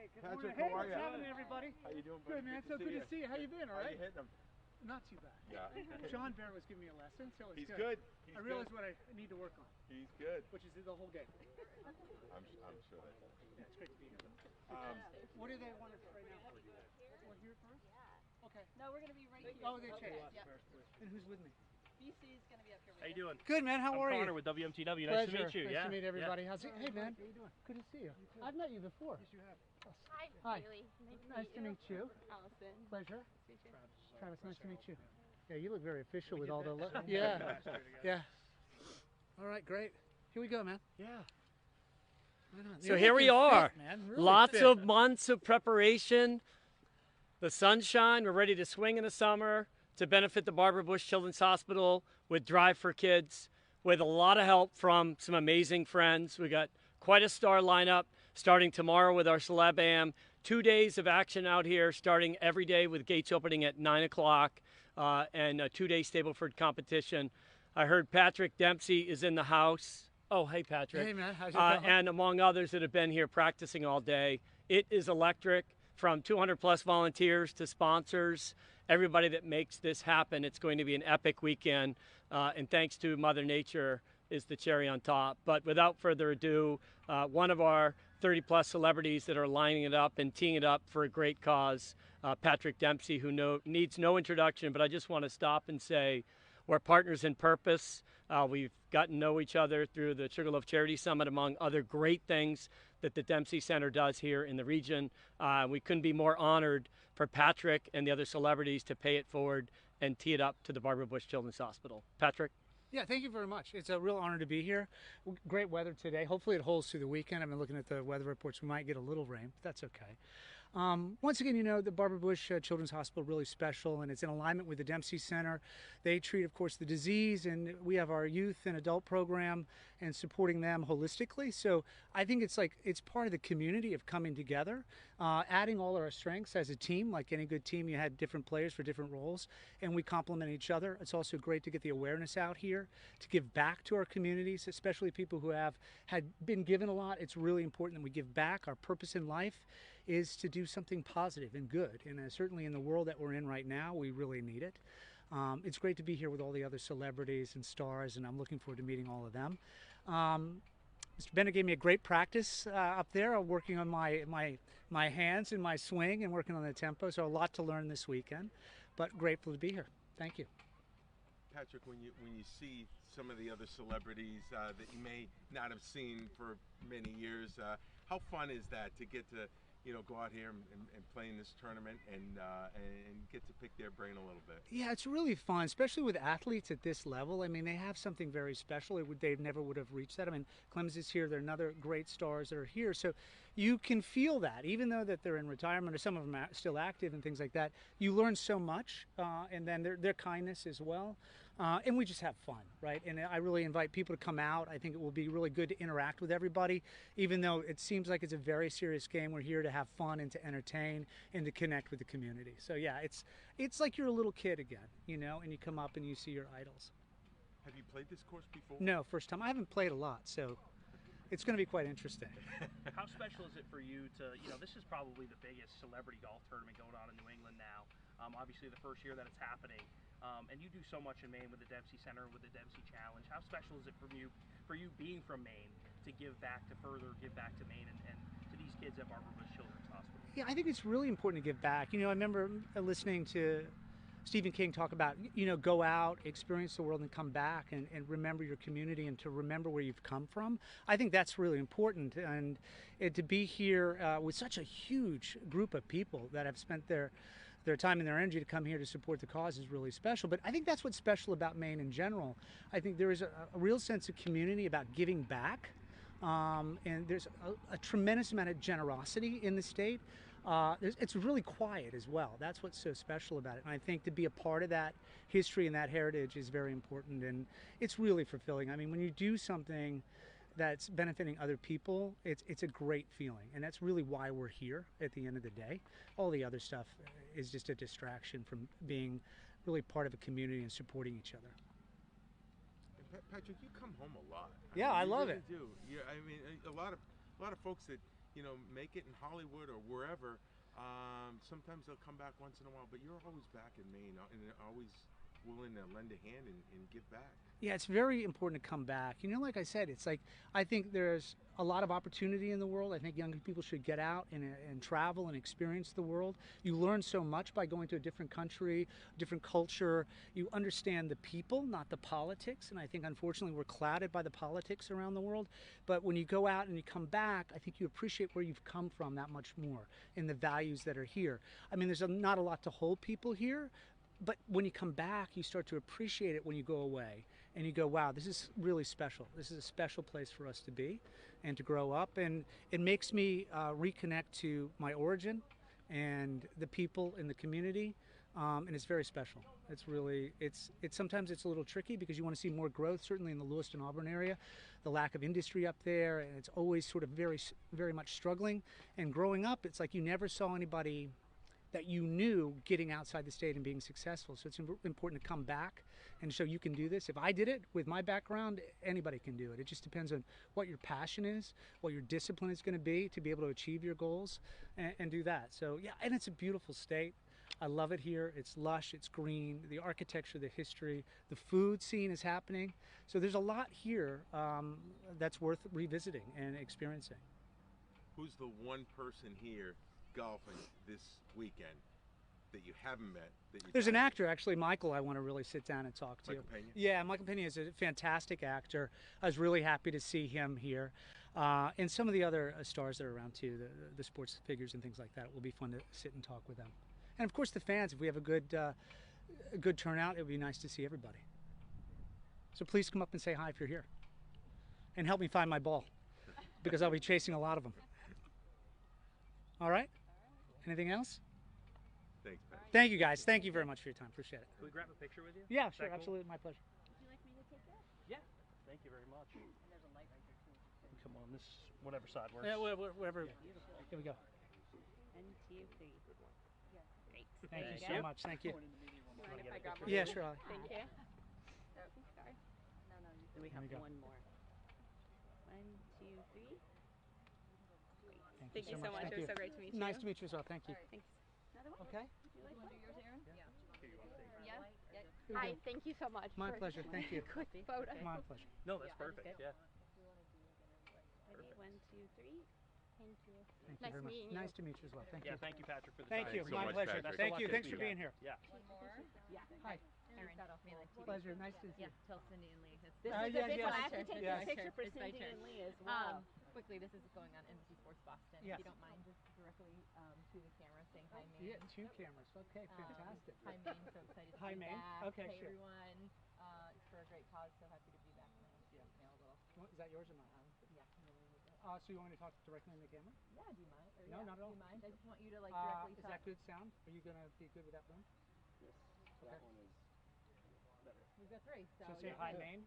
Hey, Patrick, hey, how are what's you? happening, everybody? How you doing, buddy? Good, man. So good to see you. How you been? All How right? you hitting him? Not too bad. Yeah. John Bear was giving me a lesson, so it's He's good. I realized what I need to work on, He's good. which is the whole game. I'm sure that's it. Yeah, it's great to be here. What do they want us right now? We're here first? Yeah. Okay. No, we're going to be right here. Oh, they changed. Yeah. And who's with me? BC is going to be up here with How you doing? Good, man. How are you? Connor with WMTW. Pleasure. Nice to meet you. Nice Yeah. to meet everybody. How's it? Hey, man. How you doing? Good to see you. I've met you before. Yes, you have. Hi, Hi. Haley. Nice to meet you. Allison. Pleasure. Nice to meet you. Travis, nice to meet you. Yeah, you look very official with all the... Yeah. Yeah. All right, great. Here we go, man. Yeah. Right on. So You're here we looking are. fit, man. Really Lots fit. of months of preparation. The sunshine. We're ready to swing in the summer to benefit the Barbara Bush Children's Hospital with Drive for Kids, with a lot of help from some amazing friends. We got quite a star lineup starting tomorrow with our Celeb Am. 2 days of action out here, starting every day with gates opening at 9 o'clock and a 2-day Stableford competition. I heard Patrick Dempsey is in the house. Oh, hey, Patrick. Hey, man. How's it going? And among others that have been here practicing all day. It is electric, from 200 plus volunteers to sponsors, everybody that makes this happen. It's going to be an epic weekend, and thanks to Mother Nature is the cherry on top. But without further ado, one of our 30 plus celebrities that are lining it up and teeing it up for a great cause, Patrick Dempsey, who needs no introduction, but I just want to stop and say we're partners in purpose. We've gotten to know each other through the Sugarloaf Charity Summit, among other great things that the Dempsey Center does here in the region. We couldn't be more honored for Patrick and the other celebrities to pay it forward and tee it up to the Barbara Bush Children's Hospital. Patrick? Yeah, thank you very much. It's a real honor to be here. Great weather today. Hopefully it holds through the weekend. I've been looking at the weather reports. We might get a little rain, but that's okay. Once again, you know, the Barbara Bush Children's Hospital really special, and it's in alignment with the Dempsey Center. They treat, of course, the disease, and we have our youth and adult program and supporting them holistically. So I think it's part of the community of coming together, adding all our strengths as a team. Like any good team, you had different players for different roles, and we complement each other. It's also great to get the awareness out here, to give back to our communities, especially people who had been given a lot. It's really important that we give back. Our purpose in life is to do something positive and good, and certainly in the world that we're in right now, we really need it. It's great to be here with all the other celebrities and stars, and I'm looking forward to meeting all of them. Mr. Bennett gave me a great practice up there, working on my hands and my swing and working on the tempo, so a lot to learn this weekend, but grateful to be here. Thank you. Patrick, when you see some of the other celebrities that you may not have seen for many years, how fun is that to get to go out here and play in this tournament and get to pick their brain a little bit? Yeah, it's really fun, especially with athletes at this level. I mean, they have something very special. They never would have reached that. I mean, Clemens is here. There are another great stars that are here. So you can feel that, even though that they're in retirement or some of them are still active and things like that. You learn so much, and then their kindness as well. And we just have fun, right? And I really invite people to come out. I think it will be really good to interact with everybody, even though it seems like it's a very serious game. We're here to have fun and to entertain and to connect with the community. So yeah, it's like you're a little kid again, and you come up and you see your idols. Have you played this course before? No, first time. I haven't played a lot, so it's going to be quite interesting. How special is it for you to, this is probably the biggest celebrity golf tournament going on in New England now. Obviously the first year that it's happening. And you do so much in Maine with the Dempsey Center, with the Dempsey Challenge. How special is it for you being from Maine to give back to Maine and to these kids at Barbara Bush Children's Hospital? Yeah, I think it's really important to give back. I remember listening to Stephen King talk about, go out, experience the world, and come back and remember your community and to remember where you've come from. I think that's really important. And to be here with such a huge group of people that have spent their time and their energy to come here to support the cause is really special. But I think that's what's special about Maine in general. I think there is a real sense of community about giving back. And there's a tremendous amount of generosity in the state. It's really quiet as well. That's what's so special about it. And I think to be a part of that history and that heritage is very important, and it's really fulfilling. I mean, when you do something that's benefiting other people, it's a great feeling, and that's really why we're here at the end of the day. All the other stuff is just a distraction from being really part of a community and supporting each other. Patrick, you come home a lot. I love really it. Do. I mean, a lot of folks that make it in Hollywood or wherever, sometimes they'll come back once in a while. But you're always back in Maine and always willing to lend a hand and give back. Yeah, it's very important to come back. Like I said, it's like I think there's a lot of opportunity in the world. I think young people should get out and travel and experience the world. You learn so much by going to a different country, different culture. You understand the people, not the politics. And I think, unfortunately, we're clouded by the politics around the world. But when you go out and you come back, I think you appreciate where you've come from that much more and the values that are here. I mean, there's not a lot to hold people here. But when you come back, you start to appreciate it when you go away. And you go, wow, this is really special. This is a special place for us to be and to grow up. And it makes me reconnect to my origin and the people in the community. And it's very special. It's really, sometimes it's a little tricky because you want to see more growth, certainly in the Lewiston-Auburn area, the lack of industry up there. And it's always sort of very, very much struggling. And growing up, it's like you never saw anybody that you knew getting outside the state and being successful. So it's important to come back and show you can do this. If I did it with my background, anybody can do it. It just depends on what your passion is, what your discipline is going to be able to achieve your goals and do that. So yeah, and it's a beautiful state. I love it here. It's lush, it's green, the architecture, the history, the food scene is happening. So there's a lot here that's worth revisiting and experiencing. Who's the one person here golfing this weekend that you haven't met? There's an actor, actually, Michael, I want to really sit down and talk to. Michael Pena? Yeah, Michael Pena is a fantastic actor. I was really happy to see him here. And some of the other stars that are around too, the sports figures and things like that. It will be fun to sit and talk with them. And of course the fans, if we have a good turnout, it would be nice to see everybody. So please come up and say hi if you're here. And help me find my ball, because I'll be chasing a lot of them. All right? Anything else? Thanks, Pat. Thank you, guys. Thank you very much for your time. Appreciate it. Can we grab a picture with you? Yeah, Is that sure. cool? Absolutely. My pleasure. Would you like me to take that? Yeah. Thank you very much. And there's a light right there too. Come on, this whatever side works. Yeah, wherever. Beautiful. Here we go. 1, 2, 3. Yeah. Great. Thank you Thank so you. much. Thank you. Do you mind if get I a grab picture? one? Yeah, sure. Ollie. Thank you. Oh, sorry. No, Do we have we go. one more? 1, 2, 3. Thank you so much. It was so great to meet you. Nice to meet you as well. Thank you. Thanks. Another one? Okay. Would you like to do yours, Aaron? Yeah. Yeah. Yeah. Here we Hi, go. thank you so much. My for pleasure. Thank you. Quick photo. My pleasure. No, that's perfect. good. Yeah. Ready? 1, 2, 3. Thank you. Thank you Nice very much. meeting you. Nice to meet you as well. Thank Yeah. you. Thank you, Patrick, for the Thank time. you. so My much, pleasure. Patrick. Thank you. Best of luck Thanks this for being weekend. here. Yeah. Yeah. Hi. Aaron, me like to Pleasure. Nice to see you. Yeah, tell Cindy and Lee. This Uh, is yes, a big yes. one. I have to take Yes. a picture for It's my Cindy turn. and Lee as well. Quickly, this is going on NBC Sports Boston. Yes. If you don't mind, just directly to the camera saying hi, Maine. Yeah, 2 cameras. Okay, fantastic. Hi, Maine. So excited to Hi, be Maine. back. Okay, hey, sure. everyone. It's for a great cause. So happy to be back. And mail a little. Is that yours or mine? Yeah. And then we move it. So you want me to talk directly in the camera? Yeah. Do you mind? Or, No, yeah, not at all. Do you mind? I just want you to like directly Is talk. that good sound? Are you going to be good with that boom? We've got 3. So, So say hi, Maine.